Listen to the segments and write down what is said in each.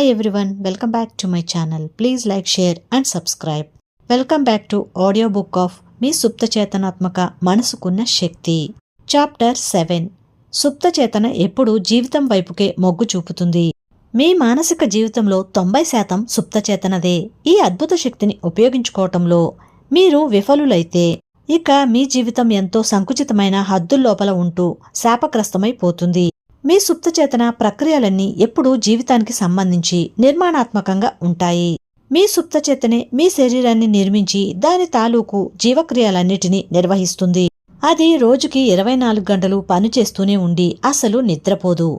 Hi everyone, welcome back to my channel. Please like, share and subscribe. Welcome back to audiobook of మీ సుప్త చేతనాత్మక మనసుకున్న శక్తి. Chapter 7. సుప్త చేతన ఎప్పుడు జీవితం వైపుకే మొగ్గు చూపుతుంది. మీ మానసిక జీవితంలో 90% సుప్త చేతనదే. ఈ అద్భుత శక్తిని ఉపయోగించుకోవటంలో మీరు విఫలులైతే ఇక మీ జీవితం ఎంతో సంకుచితమైన హద్దుల్లోపల ఉంటూ శాపగ్రస్తమైపోతుంది. మీ సుప్తచేతన ప్రక్రియలన్నీ ఎప్పుడూ జీవితానికి సంబంధించి నిర్మాణాత్మకంగా ఉంటాయి. మీ సుప్తచేతనే మీ శరీరాన్ని నిర్మించి దాని తాలూకు జీవక్రియలన్నిటినీ నిర్వహిస్తుంది. అది రోజుకి 24 గంటలు పనిచేస్తూనే ఉండి అసలు నిద్రపోదు.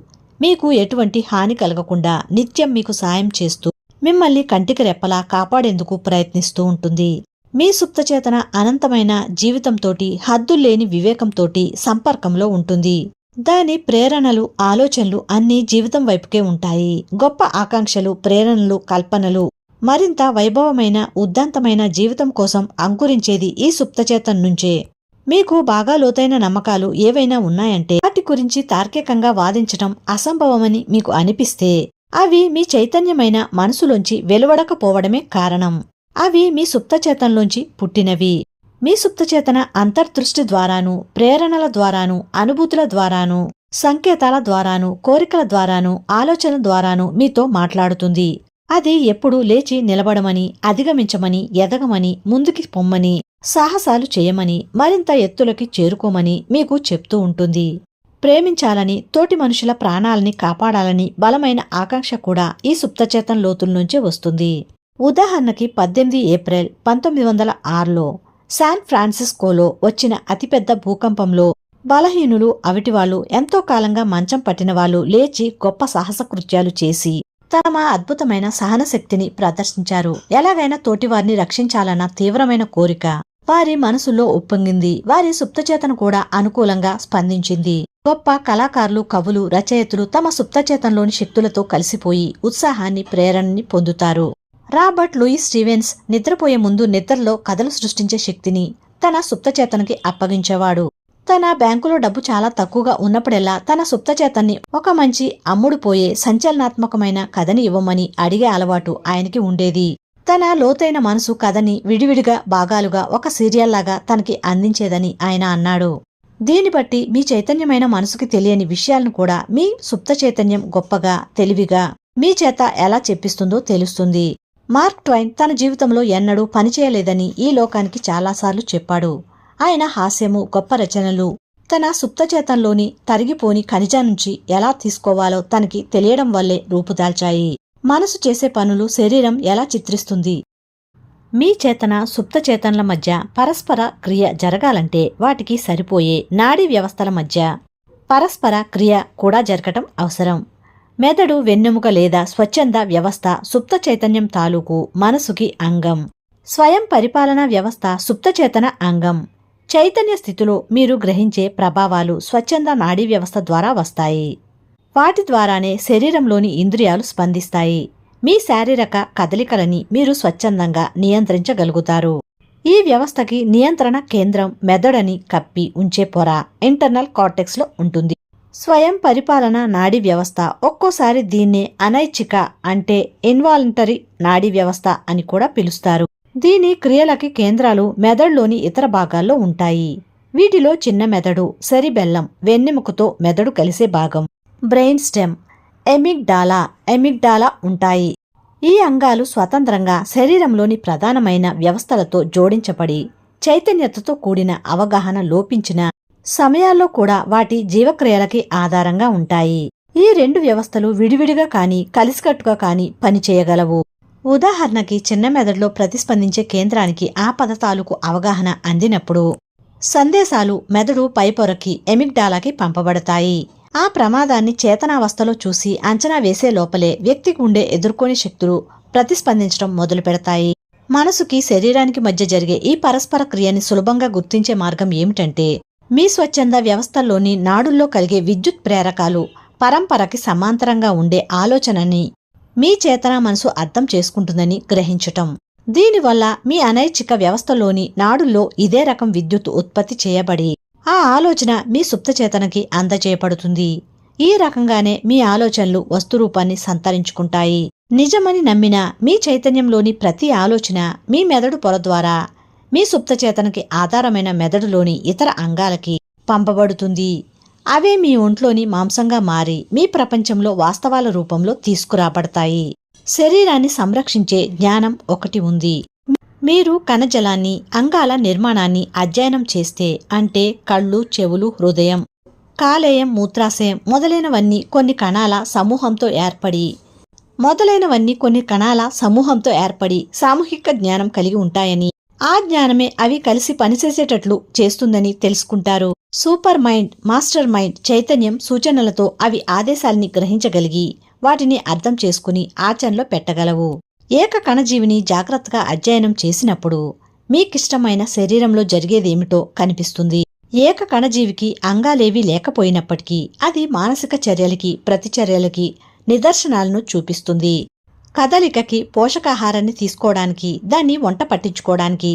మీకు ఎటువంటి హాని కలగకుండా నిత్యం మీకు సాయం చేస్తూ మిమ్మల్ని కంటికి రెప్పలా కాపాడేందుకు ప్రయత్నిస్తూ ఉంటుంది. మీ సుప్తచేతన అనంతమైన జీవితంతోటి హద్దుల్లేని వివేకంతోటి సంపర్కంలో ఉంటుంది. దాని ప్రేరణలు ఆలోచనలు అన్నీ జీవితం వైపుకే ఉంటాయి. గొప్ప ఆకాంక్షలు, ప్రేరణలు, కల్పనలు మరింత వైభవమైన ఉద్దంతమైన జీవితం కోసం అంకురించేది ఈ సుప్తచేతన్ నుంచే. మీకు బాగా లోతైన నమ్మకాలు ఏవైనా ఉన్నాయంటే వాటి గురించి తార్కికంగా వాదించటం అసంభవమని మీకు అనిపిస్తే అవి మీ చైతన్యమైన మనసులోంచి వెలువడకపోవడమే కారణం. అవి మీ సుప్తచేతన్లోంచి పుట్టినవి. మీ సుప్తచేతన అంతర్దృష్టి ద్వారాను, ప్రేరణల ద్వారాను, అనుభూతుల ద్వారాను, సంకేతాల ద్వారాను, కోరికల ద్వారాను, ఆలోచనల ద్వారాను మీతో మాట్లాడుతుంది. అది ఎప్పుడూ లేచి నిలబడమని, అధిగమించమని, ఎదగమని, ముందుకి పొమ్మని, సాహసాలు చేయమని, మరింత ఎత్తులకి చేరుకోమని మీకు చెప్తూ ఉంటుంది. ప్రేమించాలని, తోటి మనుషుల ప్రాణాలని కాపాడాలని బలమైన ఆకాంక్ష కూడా ఈ సుప్తచేతన లోతుల నుంచే వస్తుంది. ఉదాహరణకి 18 ఏప్రిల్ 1906లో శాన్ ఫ్రాన్సిస్కోలో వచ్చిన అతిపెద్ద భూకంపంలో బలహీనులు, అవిటివాళ్లు, ఎంతో కాలంగా మంచం పట్టిన వాళ్ళు లేచి గొప్ప సాహసకృత్యాలు చేసి తమ అద్భుతమైన సహనశక్తిని ప్రదర్శించారు. ఎలాగైనా తోటివారిని రక్షించాలన్న తీవ్రమైన కోరిక వారి మనసులో ఉప్పొంగింది. వారి సుప్తచేతన కూడా అనుకూలంగా స్పందించింది. గొప్ప కళాకారులు, కవులు, రచయితలు తమ సుప్తచేతనలోని శక్తులతో కలిసిపోయి ఉత్సాహాన్ని, ప్రేరణని పొందుతారు. రాబర్ట్ లూయిస్ స్టీవెన్స్ నిద్రపోయే ముందు నిద్రలో కథలు సృష్టించే శక్తిని తన సుప్తచేతనకి అప్పగించేవాడు. తన బ్యాంకులో డబ్బు చాలా తక్కువగా ఉన్నప్పుడెల్లా తన సుప్తచేతన్ని ఒక మంచి అమ్ముడుపోయే సంచలనాత్మకమైన కథని ఇవ్వమని అడిగే అలవాటు ఆయనకి ఉండేది. తన లోతైన మనసు కథని విడివిడిగా భాగాలుగా ఒక సీరియల్లాగా తనకి అందించేదని ఆయన అన్నాడు. దీన్ని బట్టి మీ చైతన్యమైన మనసుకి తెలియని విషయాలను కూడా మీ సుప్తచైతన్యం గొప్పగా, తెలివిగా మీ చేత ఎలా చెప్పిస్తుందో తెలుస్తుంది. మార్క్ ట్వైన్ తన జీవితంలో ఎన్నడూ పనిచేయలేదని ఈ లోకానికి చాలాసార్లు చెప్పాడు. ఆయన హాస్యము, గొప్ప రచనలు తన సుప్తచేతన్లోని తరిగిపోని ఖనిజా నుంచి ఎలా తీసుకోవాలో తనకి తెలియడం వల్లే రూపుదాల్చాయి. మనసు చేసే పనులు శరీరం ఎలా చిత్రిస్తుంది. మీ చేతన, సుప్తచేతన్ల మధ్య పరస్పర క్రియ జరగాలంటే వాటికి సరిపోయే నాడీ వ్యవస్థల మధ్య పరస్పర క్రియ కూడా జరగటం అవసరం. మెదడు వెన్నెముక లేదా స్వచ్ఛంద వ్యవస్థ సుప్త చైతన్యం తాలూకు మనసుకి అంగం. స్వయం పరిపాలనా వ్యవస్థ సుప్తచేతన అంగం. చైతన్య స్థితిలో మీరు గ్రహించే ప్రభావాలు స్వచ్ఛంద నాడీ వ్యవస్థ ద్వారా వస్తాయి. వాటి ద్వారానే శరీరంలోని ఇంద్రియాలు స్పందిస్తాయి. మీ శారీరక కదలికలని మీరు స్వచ్ఛందంగా నియంత్రించగలుగుతారు. ఈ వ్యవస్థకి నియంత్రణ కేంద్రం మెదడని కప్పి ఉంచే పొర ఇంటర్నల్ కార్టెక్స్ లో ఉంటుంది. స్వయం పరిపాలన నాడీ వ్యవస్థ, ఒక్కోసారి దీన్నే అనైచ్ఛిక అంటే ఇన్వాలంటరీ నాడీ వ్యవస్థ అని కూడా పిలుస్తారు. దీని క్రియలకి కేంద్రాలు మెదడులోని ఇతర భాగాల్లో ఉంటాయి. వీటిలో చిన్న మెదడు, సెరిబెల్లం, వెన్నెముకతో మెదడు కలిసే భాగం, బ్రెయిన్ స్టెమ్, ఎమిగ్డాలా ఉంటాయి. ఈ అంగాలు స్వతంత్రంగా శరీరంలోని ప్రధానమైన వ్యవస్థలతో జోడించబడి చైతన్యతతో కూడిన అవగాహన లోపించిన సమయాల్లో కూడా వాటి జీవక్రియలకి ఆధారంగా ఉంటాయి. ఈ రెండు వ్యవస్థలు విడివిడిగా కాని కలిసికట్టుగా కాని పనిచేయగలవు. ఉదాహరణకి చిన్న మెదడులో ప్రతిస్పందించే కేంద్రానికి ఆ పద తాలూకు అవగాహన అందినప్పుడు సందేశాలు మెదడు పైపొరకి ఎమిగ్డాలాకి పంపబడతాయి. ఆ ప్రమాదాన్ని చేతనావస్థలో చూసి అంచనా వేసే లోపలే వ్యక్తికి ఉండే ఎదుర్కొనే శక్తులు ప్రతిస్పందించడం మొదలు పెడతాయి. మనసుకి, శరీరానికి మధ్య జరిగే ఈ పరస్పర క్రియని సులభంగా గుర్తించే మార్గం ఏమిటంటే మీ స్వచ్ఛంద వ్యవస్థల్లోని నాడుల్లో కలిగే విద్యుత్ ప్రేరకాలు పరంపరకి సమాంతరంగా ఉండే ఆలోచనని మీ చేతన మనసు అర్థం చేసుకుంటుందని గ్రహించటం. దీనివల్ల మీ అనైచ్ఛిక వ్యవస్థలోని నాడుల్లో ఇదే రకం విద్యుత్ ఉత్పత్తి చేయబడి ఆ ఆలోచన మీ సుప్తచేతనకి అందజేయబడుతుంది. ఈ రకంగానే మీ ఆలోచనలు వస్తురూపాన్ని సంతరించుకుంటాయి. నిజమని నమ్మిన మీ చైతన్యంలోని ప్రతి ఆలోచన మీ మెదడు పొర ద్వారా మీ సుప్తచేతనకి ఆధారమైన మెదడులోని ఇతర అంగాలకి పంపబడుతుంది. అవే మీ ఒంట్లోని మాంసంగా మారి మీ ప్రపంచంలో వాస్తవాల రూపంలో తీసుకురాబడతాయి. శరీరాన్ని సంరక్షించే జ్ఞానం ఒకటి ఉంది. మీరు కణజాలాన్ని, అంగాల నిర్మాణాన్ని అధ్యయనం చేస్తే, అంటే కళ్ళు, చెవులు, హృదయం, కాలేయం, మూత్రాశయం మొదలైనవన్నీ కొన్ని కణాల సమూహంతో ఏర్పడి సామూహిక జ్ఞానం కలిగి ఉంటాయని, ఆ జ్ఞానమే అవి కలిసి పనిచేసేటట్లు చేస్తుందని తెలుసుకుంటారు. సూపర్ మైండ్, మాస్టర్ మైండ్ చైతన్యం సూచనలతో అవి ఆదేశాల్ని గ్రహించగలిగి వాటిని అర్థం చేసుకుని ఆచరణలో పెట్టగలవు. ఏక కణజీవిని జాగ్రత్తగా అధ్యయనం చేసినప్పుడు మీకిష్టమైన శరీరంలో జరిగేదేమిటో కనిపిస్తుంది. ఏక కణజీవికి అంగాలేవీ లేకపోయినప్పటికీ అది మానసిక చర్యలకి, ప్రతిచర్యలకి నిదర్శనాలను చూపిస్తుంది. కదలికకి, పోషకాహారాన్ని తీసుకోవడానికి, దాన్ని వంట పట్టించుకోవడానికి,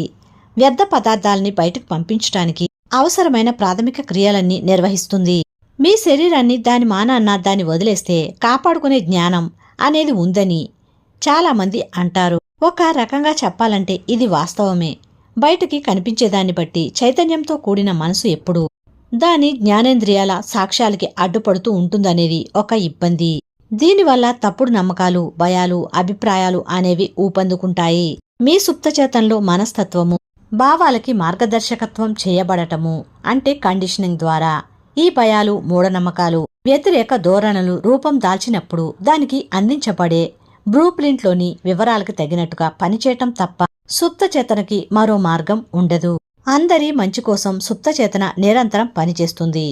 వ్యర్థ పదార్థాలని బయటకు పంపించడానికి అవసరమైన ప్రాథమిక క్రియలన్నీ నిర్వహిస్తుంది. మీ శరీరాన్ని దాని మానాన్న దాన్ని వదిలేస్తే కాపాడుకునే జ్ఞానం అనేది ఉందని చాలామంది అంటారు. ఒక రకంగా చెప్పాలంటే ఇది వాస్తవమే. బయటికి కనిపించేదాన్ని బట్టి చైతన్యంతో కూడిన మనసు ఎప్పుడూ దాని జ్ఞానేంద్రియాల సాక్ష్యాలకి అడ్డుపడుతూ ఉంటుందనేది ఒక ఇబ్బంది. దీనివల్ల తప్పుడు నమ్మకాలు, భయాలు, అభిప్రాయాలు అనేవి ఊపందుకుంటాయి. మీ సుప్తచేతనలో మనస్తత్వము, భావాలకి మార్గదర్శకత్వం చేయబడటము అంటే కండిషనింగ్ ద్వారా ఈ భయాలు, మూఢనమ్మకాలు, వ్యతిరేక ధోరణులు రూపం దాల్చినప్పుడు దానికి అందించబడే బ్లూ ప్రింట్లోని వివరాలకు తగినట్టుగా పనిచేయటం తప్ప సుప్తచేతనకి మరో మార్గం ఉండదు. అందరి మంచి కోసం సుప్తచేతన నిరంతరం పనిచేస్తుంది.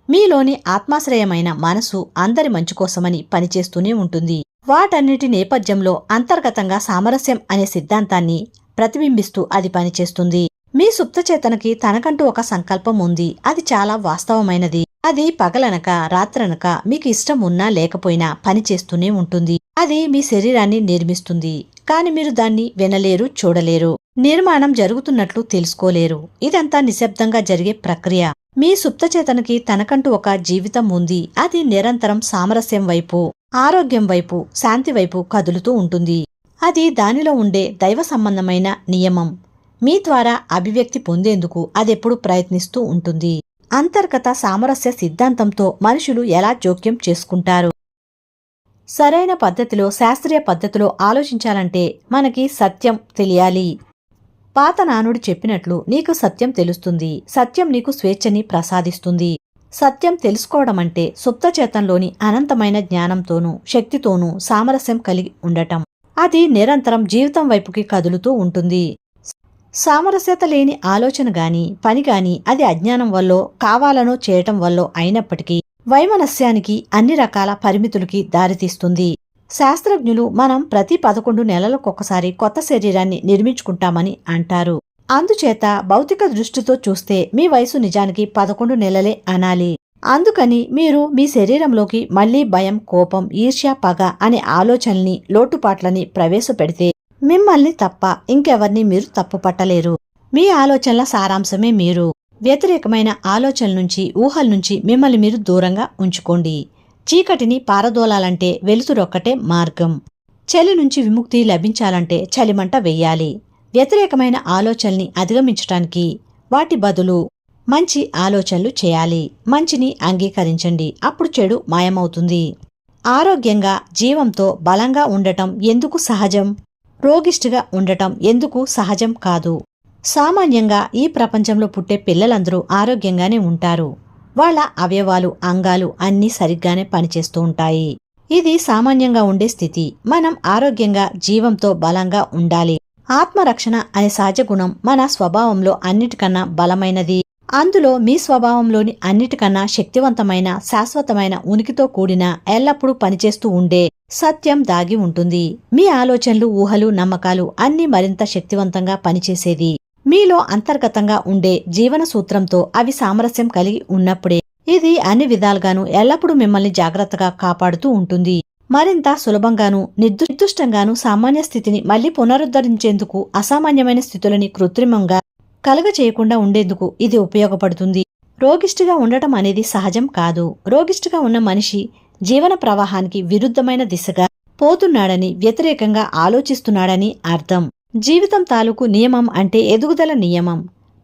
మీలోని ఆత్మాశ్రయమైన మనసు అందరి మంచి కోసమని పనిచేస్తూనే ఉంటుంది. వాటన్నిటి నేపథ్యంలో అంతర్గతంగా సామరస్యం అనే సిద్ధాంతాన్ని ప్రతిబింబిస్తూ అది పనిచేస్తుంది. మీ సుప్తచేతనకి తనకంటూ ఒక సంకల్పం ఉంది. అది చాలా వాస్తవమైనది. అది పగలనక, రాత్రనక మీకు ఇష్టం ఉన్నా లేకపోయినా పనిచేస్తూనే ఉంటుంది. అది మీ శరీరాన్ని నిర్మిస్తుంది. కాని మీరు దాన్ని వినలేరు, చూడలేరు. నిర్మాణం జరుగుతున్నట్లు తెలుసుకోలేరు. ఇదంతా నిశ్శబ్దంగా జరిగే ప్రక్రియ. మీ సుప్తచేతనకి తనకంటూ ఒక జీవితం ఉంది. అది నిరంతరం సామరస్యం వైపు, ఆరోగ్యం వైపు, శాంతి వైపు కదులుతూ ఉంటుంది. అది దానిలో ఉండే దైవ సంబంధమైన నియమం. మీ ద్వారా అభివ్యక్తి పొందేందుకు అదెప్పుడు ప్రయత్నిస్తూ ఉంటుంది. అంతర్గత సామరస్య సిద్ధాంతంతో మనుషులు ఎలా జోక్యం చేసుకుంటారు? సరైన పద్ధతిలో, శాస్త్రీయ పద్ధతిలో ఆలోచించాలంటే మనకి సత్యం తెలియాలి. పాత నానుడు చెప్పినట్లు నీకు సత్యం తెలుస్తుంది. సత్యం నీకు స్వేచ్ఛని ప్రసాదిస్తుంది. సత్యం తెలుసుకోవడమంటే సుప్తచేతంలోని అనంతమైన జ్ఞానంతోనూ, శక్తితోనూ సామరస్యం కలిగి ఉండటం. అది నిరంతరం జీవితం వైపుకి కదులుతూ ఉంటుంది. సామరస్యత లేని ఆలోచన గాని, పని గాని అది అజ్ఞానం వల్లో, కావాలనో చేయటం వల్లో అయినప్పటికీ వైమనస్యానికి, అన్ని రకాల పరిమితులకి దారితీస్తుంది. శాస్త్రజ్ఞులు మనం ప్రతి 11 నెలలకొకసారి కొత్త శరీరాన్ని నిర్మించుకుంటామని అంటారు. అందుచేత భౌతిక దృష్టితో చూస్తే మీ వయసు నిజానికి 11 నెలలే అనాలి. అందుకని మీరు మీ శరీరంలోకి మళ్లీ భయం, కోపం, ఈర్ష్య, పగ అనే ఆలోచనల్ని, లోటుపాట్లని ప్రవేశపెడితే మిమ్మల్ని తప్ప ఇంకెవర్ని మీరు తప్పు పట్టలేరు. మీ ఆలోచనల సారాంశమే మీరు. వ్యతిరేకమైన ఆలోచనల నుంచి, ఊహల నుంచి మిమ్మల్ని మీరు దూరంగా ఉంచుకోండి. చీకటిని పారదోలాలంటే వెలుతురొక్కటే మార్గం. చలి నుంచి విముక్తి లభించాలంటే చలిమంట వెయ్యాలి. వ్యతిరేకమైన ఆలోచనల్ని అధిగమించటానికి వాటి బదులు మంచి ఆలోచనలు చేయాలి. మంచిని అంగీకరించండి. అప్పుడు చెడు మాయమవుతుంది. ఆరోగ్యంగా, జీవంతో బలంగా ఉండటం ఎందుకు సహజం? రోగిష్టిగా ఉండటం ఎందుకు సహజం కాదు? సామాన్యంగా ఈ ప్రపంచంలో పుట్టే పిల్లలందరూ ఆరోగ్యంగానే ఉంటారు. వాళ్ల అవయవాలు, అంగాలు అన్నీ సరిగ్గానే పనిచేస్తూ ఉంటాయి. ఇది సామాన్యంగా ఉండే స్థితి. మనం ఆరోగ్యంగా, జీవంతో బలంగా ఉండాలి. ఆత్మరక్షణ అనే సహజ గుణం మన స్వభావంలో అన్నిటికన్నా బలమైనది. అందులో మీ స్వభావంలోని అన్నిటికన్నా శక్తివంతమైన, శాశ్వతమైన, ఉనికితో కూడిన, ఎల్లప్పుడూ పనిచేస్తూ ఉండే సత్యం దాగి ఉంటుంది. మీ ఆలోచనలు, ఊహలు, నమ్మకాలు అన్నీ మరింత శక్తివంతంగా పనిచేసేది మీలో అంతర్గతంగా ఉండే జీవన సూత్రంతో. అవి సామరస్యం కలిగి ఉన్నప్పుడే ఇది అన్ని విధాలుగాను ఎల్లప్పుడూ మిమ్మల్ని జాగ్రత్తగా కాపాడుతూ ఉంటుంది. మరింత సులభంగానూ, నిర్దుష్టంగానూ సామాన్య స్థితిని మళ్లీ పునరుద్ధరించేందుకు, అసామాన్యమైన స్థితులని కృత్రిమంగా కలుగచేయకుండా ఉండేందుకు ఇది ఉపయోగపడుతుంది. రోగిష్టిగా ఉండటం అనేది సహజం కాదు. రోగిష్టిగా ఉన్న మనిషి జీవన ప్రవాహానికి విరుద్ధమైన దిశగా పోతున్నాడని, వ్యతిరేకంగా ఆలోచిస్తున్నాడని అర్థం. జీవితం తాలూకు నియమం అంటే ఎదుగుదల నియమం.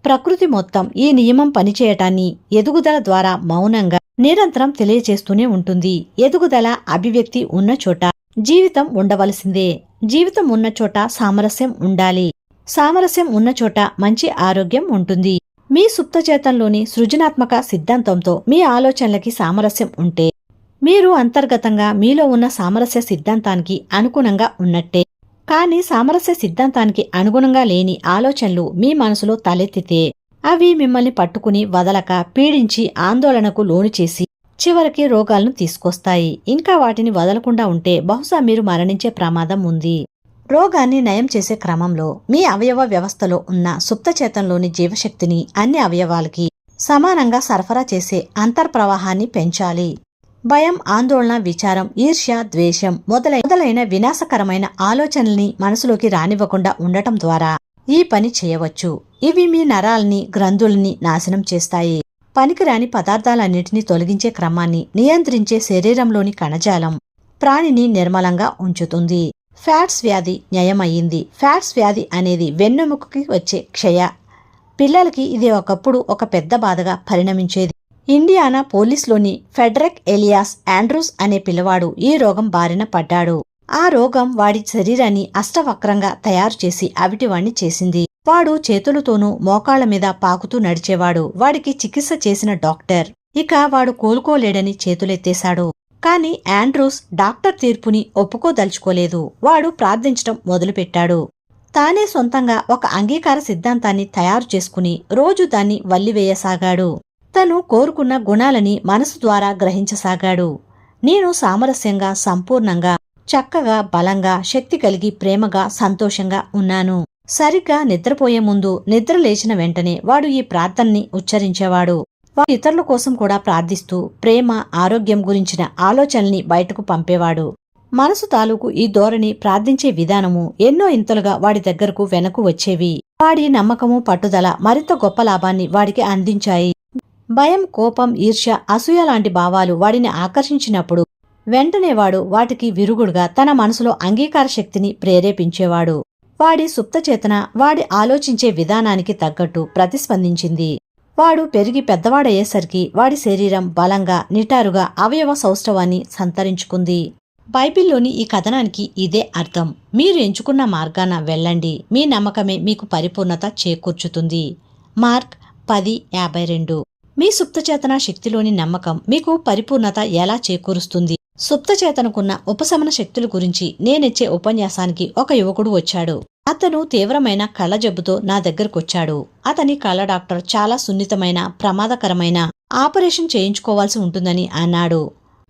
ప్రకృతి మొత్తం ఈ నియమం పనిచేయటాన్ని ఎదుగుదల ద్వారా మౌనంగా నిరంతరం తెలియచేస్తూనే ఉంటుంది. ఎదుగుదల, అభివ్యక్తి ఉన్న చోట జీవితం ఉండవలసిందే. జీవితం ఉన్న చోట సామరస్యం ఉండాలి. సామరస్యం ఉన్న చోట మంచి ఆరోగ్యం ఉంటుంది. మీ సుప్తచేతంలోని సృజనాత్మక సిద్ధాంతంతో మీ ఆలోచనలకి సామరస్యం ఉంటే మీరు అంతర్గతంగా మీలో ఉన్న సామరస్య సిద్ధాంతానికి అనుగుణంగా ఉన్నట్టే. కానీ సామరస్య సిద్ధాంతానికి అనుగుణంగా లేని ఆలోచనలు మీ మనసులో తలెత్తితే అవి మిమ్మల్ని పట్టుకుని వదలక పీడించి ఆందోళనకు లోను చేసి చివరికి రోగాలను తీసుకొస్తాయి. ఇంకా వాటిని వదలకుండా ఉంటే బహుశా మీరు మరణించే ప్రమాదం ఉంది. రోగాన్ని నయం చేసే క్రమంలో మీ అవయవ వ్యవస్థలో ఉన్న సుప్తచేతంలోని జీవశక్తిని అన్ని అవయవాలకి సమానంగా సరఫరా చేసే అంతర్ప్రవాహాన్ని పెంచాలి. భయం, ఆందోళన, విచారం, ఈర్ష్య, ద్వేషం మొదలైన వినాశకరమైన ఆలోచనల్ని మనసులోకి రానివ్వకుండా ఉండటం ద్వారా ఈ పని చేయవచ్చు. ఇవి మీ నరాల్ని, గ్రంథుల్ని నాశనం చేస్తాయి. పనికిరాని పదార్థాలన్నిటినీ తొలగించే క్రమాన్ని నియంత్రించే శరీరంలోని కణజాలం ప్రాణిని నిర్మలంగా ఉంచుతుంది. ఫ్యాట్స్ వ్యాధి నయమయ్యింది. ఫ్యాట్స్ వ్యాధి అనేది వెన్నెముకకి వచ్చే క్షయ. పిల్లలకి ఇది ఒకప్పుడు ఒక పెద్ద బాధగా పరిణమించేది. ఇండియానా పోలీస్లోని ఫెడరిక్ ఎలియాస్ ఆండ్రూస్ అనే పిల్లవాడు ఈ రోగం బారిన పడ్డాడు. ఆ రోగం వాడి శరీరాన్ని అష్టవక్రంగా తయారు చేసి అవిటివాణ్ణి చేసింది. వాడు చేతులతోనూ మోకాళ్ల మీద పాకుతూ నడిచేవాడు. వాడికి చికిత్స చేసిన డాక్టర్ ఇక వాడు కోలుకోలేడని చేతులెత్తేశాడు. కాని ఆండ్రూస్ డాక్టర్ తీర్పుని ఒప్పుకోదలుచుకోలేదు. వాడు ప్రార్థించటం మొదలుపెట్టాడు. తానే సొంతంగా ఒక అంగీకార సిద్ధాంతాన్ని తయారు చేసుకుని రోజు దాన్ని వల్లివేయసాగాడు. తను కోరుకున్న గుణాలని మనసు ద్వారా గ్రహించసాగాడు. నేను సామరస్యంగా, సంపూర్ణంగా, చక్కగా, బలంగా, శక్తి కలిగి, ప్రేమగా, సంతోషంగా ఉన్నాను. సరిగ్గా నిద్రపోయే ముందు, నిద్ర లేచిన వెంటనే వాడు ఈ ప్రార్థనని ఉచ్చరించేవాడు. వాడు ఇతరుల కోసం కూడా ప్రార్థిస్తూ ప్రేమ, ఆరోగ్యం గురించిన ఆలోచనల్ని బయటకు పంపేవాడు. మనసు తాలూకు ఈ ధోరణి, ప్రార్థించే విధానము ఎన్నో ఇంతలుగా వాడి దగ్గరకు వెనక్కు వచ్చేవి. వాడి నమ్మకము, పట్టుదల మరింత గొప్ప లాభాన్ని వాడికి అందించాయి. భయం, కోపం, ఈర్ష్య, అసూయ లాంటి భావాలు వాడిని ఆకర్షించినప్పుడు వెంటనే వాడు వాటికి విరుగుడుగా తన మనసులో అంగీకార శక్తిని ప్రేరేపించేవాడు. వాడి సుప్తచేతన వాడి ఆలోచించే విధానానికి తగ్గట్టు ప్రతిస్పందించింది. వాడు పెరిగి పెద్దవాడయ్యేసరికి వాడి శరీరం బలంగా, నిటారుగా, అవయవ సౌష్ఠవాన్ని సంతరించుకుంది. బైబిల్లోని ఈ కథనానికి ఇదే అర్థం. మీరు ఎంచుకున్న మార్గాన వెళ్ళండి. మీ నమ్మకమే మీకు పరిపూర్ణత చేకూర్చుతుంది. మార్క్ 10:52. మీ సుప్తచేతన శక్తిలోని నమ్మకం మీకు పరిపూర్ణత ఎలా చేకూరుస్తుంది? సుప్తచేతనకున్న ఉపశమన శక్తుల గురించి నేనిచ్చే ఉపన్యాసానికి ఒక యువకుడు వచ్చాడు. అతను తీవ్రమైన కళ్ళ జబ్బుతో నా దగ్గరకొచ్చాడు. అతని కళ్ళ డాక్టర్ చాలా సున్నితమైన, ప్రమాదకరమైన ఆపరేషన్ చేయించుకోవాల్సి ఉంటుందని అన్నాడు.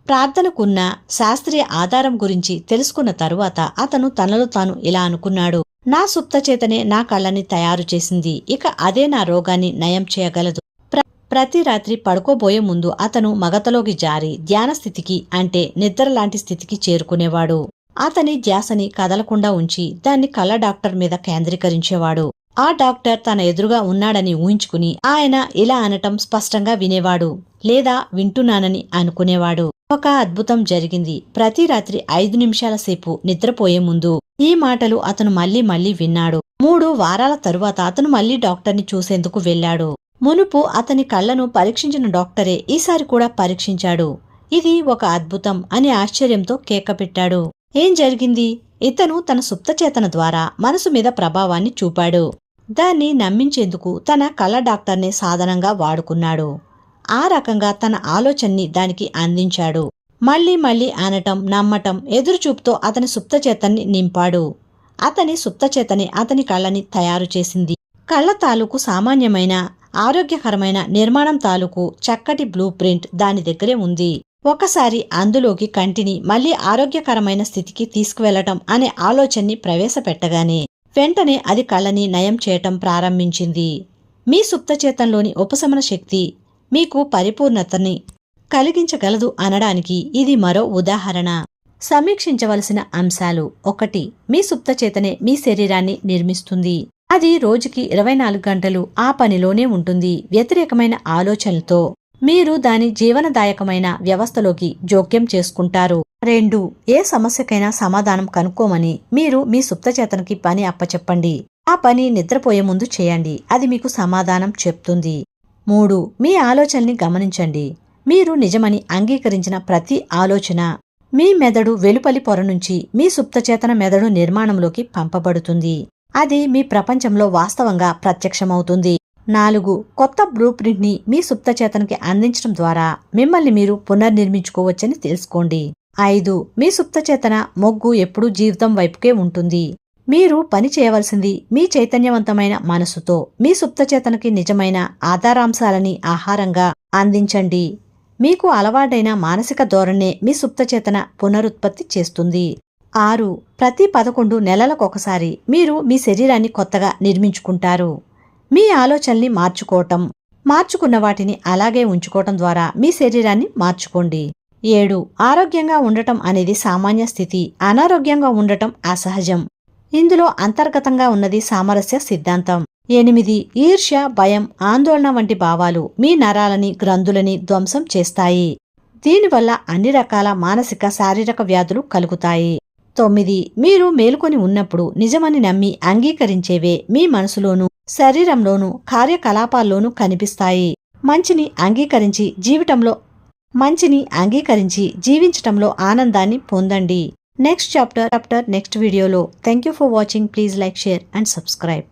ప్రార్థనకున్న శాస్త్రీయ ఆధారం గురించి తెలుసుకున్న తరువాత అతను తనలో తాను ఇలా అనుకున్నాడు: నా సుప్తచేతనే నా కళ్ళని తయారు చేసింది. ఇక అదే నా రోగాన్ని నయం చేయగలదు. ప్రతి రాత్రి పడుకోబోయే ముందు అతను మగతలోకి జారి ధ్యాన స్థితికి, అంటే నిద్రలాంటి స్థితికి చేరుకునేవాడు. అతని ధ్యాసని కదలకుండా ఉంచి దాన్ని కళ్ళ డాక్టర్ మీద కేంద్రీకరించేవాడు. ఆ డాక్టర్ తన ఎదురుగా ఉన్నాడని ఊహించుకుని ఆయన ఇలా అనటం స్పష్టంగా వినేవాడు, లేదా వింటున్నానని అనుకునేవాడు. ఒక అద్భుతం జరిగింది. ప్రతి రాత్రి 5 నిమిషాల సేపు నిద్రపోయే ముందు ఈ మాటలు అతను మళ్లీ మళ్లీ విన్నాడు. 3 వారాల తరువాత అతను మళ్లీ డాక్టర్ని చూసేందుకు వెళ్లాడు. మునుపు అతని కళ్లను పరీక్షించిన డాక్టరే ఈసారి కూడా పరీక్షించాడు. ఇది ఒక అద్భుతం అని ఆశ్చర్యంతో కేకపెట్టాడు. ఏం జరిగింది? ఇతను తన సుప్తచేతన ద్వారా మనసు మీద ప్రభావాన్ని చూపాడు. దాన్ని నమ్మించేందుకు తన కళ్ళ డాక్టర్నే సాధనంగా వాడుకున్నాడు. ఆ రకంగా తన ఆలోచనని దానికి అందించాడు. మళ్లీ మళ్లీ అనటం, నమ్మటం, ఎదురుచూపుతో అతని సుప్తచేతన్ని నింపాడు. అతని సుప్తచేతనే అతని కళ్ళని తయారు చేసింది. కళ్ళ తాలూకు సామాన్యమైన, ఆరోగ్యకరమైన నిర్మాణం తాలూకు చక్కటి బ్లూ ప్రింట్ దాని దగ్గరే ఉంది. ఒకసారి అందులోకి కంటిని మళ్లీ ఆరోగ్యకరమైన స్థితికి తీసుకువెళ్లటం అనే ఆలోచనని ప్రవేశపెట్టగానే వెంటనే అది కళ్ళని నయం చేయటం ప్రారంభించింది. మీ సుప్తచేతంలోని ఉపశమన శక్తి మీకు పరిపూర్ణతని కలిగించగలదు అనడానికి ఇది మరో ఉదాహరణ. సమీక్షించవలసిన అంశాలు: 1. మీ సుప్తచేతనే మీ శరీరాన్ని నిర్మిస్తుంది. అది రోజుకి 24 గంటలు ఆ పనిలోనే ఉంటుంది. వ్యతిరేకమైన ఆలోచనలతో మీరు దాని జీవనదాయకమైన వ్యవస్థలోకి జోక్యం చేసుకుంటారు. 2. ఏ సమస్యకైనా సమాధానం కనుక్కోమని మీరు మీ సుప్తచేతనకి పని అప్పచెప్పండి. ఆ పని నిద్రపోయే ముందు చేయండి. అది మీకు సమాధానం చెప్తుంది. 3. మీ ఆలోచనల్ని గమనించండి. మీరు నిజమని అంగీకరించిన ప్రతి ఆలోచన మీ మెదడు వెలుపలి పొర నుంచి మీ సుప్తచేతన మెదడు నిర్మాణంలోకి పంపబడుతుంది. అది మీ ప్రపంచంలో వాస్తవంగా ప్రత్యక్షమవుతుంది. 4. కొత్త బ్లూ ప్రింట్ని మీ సుప్తచేతనకి అందించడం ద్వారా మిమ్మల్ని మీరు పునర్నిర్మించుకోవచ్చని తెలుసుకోండి. 5. మీ సుప్తచేతన మొగ్గు ఎప్పుడూ జీవితం వైపుకే ఉంటుంది. మీరు పని చేయవలసింది మీ చైతన్యవంతమైన మనసుతో మీ సుప్తచేతనకి నిజమైన ఆధారాంశాలని ఆహారంగా అందించండి. మీకు అలవాటైన మానసిక ధోరణే మీ సుప్తచేతన పునరుత్పత్తి చేస్తుంది. 6. ప్రతి 11 నెలలకొకసారి మీరు మీ శరీరాన్ని కొత్తగా నిర్మించుకుంటారు. మీ ఆలోచనల్ని మార్చుకున్న వాటిని అలాగే ఉంచుకోవటం ద్వారా మీ శరీరాన్ని మార్చుకోండి. 7. ఆరోగ్యంగా ఉండటం అనేది సామాన్య స్థితి, అనారోగ్యంగా ఉండటం అసహజం. ఇందులో అంతర్గతంగా ఉన్నది సామరస్య సిద్ధాంతం. 8. ఈర్ష్య, భయం, ఆందోళన వంటి భావాలు మీ నరాలని, గ్రంథులని ధ్వంసం చేస్తాయి. దీనివల్ల అన్ని రకాల మానసిక, శారీరక వ్యాధులు కలుగుతాయి. 9. మీరు మేలుకొని ఉన్నప్పుడు నిజమని నమ్మి అంగీకరించేవే మీ మనసులోనూ, శరీరంలోనూ, కార్యకలాపాల్లోనూ కనిపిస్తాయి. మంచిని అంగీకరించి జీవించటంలో ఆనందాన్ని పొందండి. నెక్స్ట్ చాప్టర్ నెక్స్ట్ వీడియోలో. Thank you for watching. Please like, share and subscribe.